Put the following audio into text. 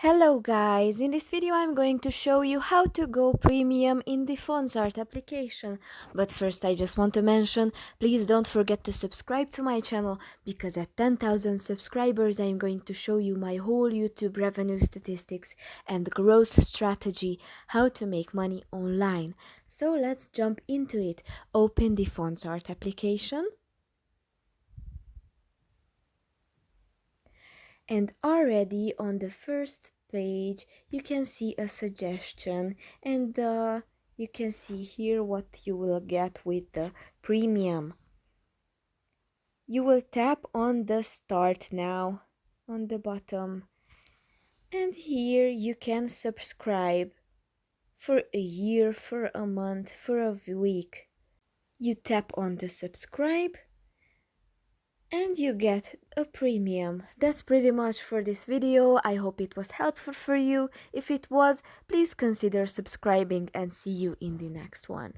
Hello guys, in this video I'm going to show you how to go premium in the Fontsart application. But first I just want to mention, please don't forget to subscribe to my channel because at 10,000 subscribers I'm going to show you my whole YouTube revenue statistics and growth strategy, how to make money online. So let's jump into it. Open the Fontsart application. And already on the first page you can see a suggestion, and you can see here what you will get with the premium. You will tap on the start now on the bottom, and here you can subscribe for a year, for a month, for a week. You tap on the subscribe and you get a premium. That's pretty much for this video. I hope it was helpful for you. If it was, please consider subscribing and see you in the next one.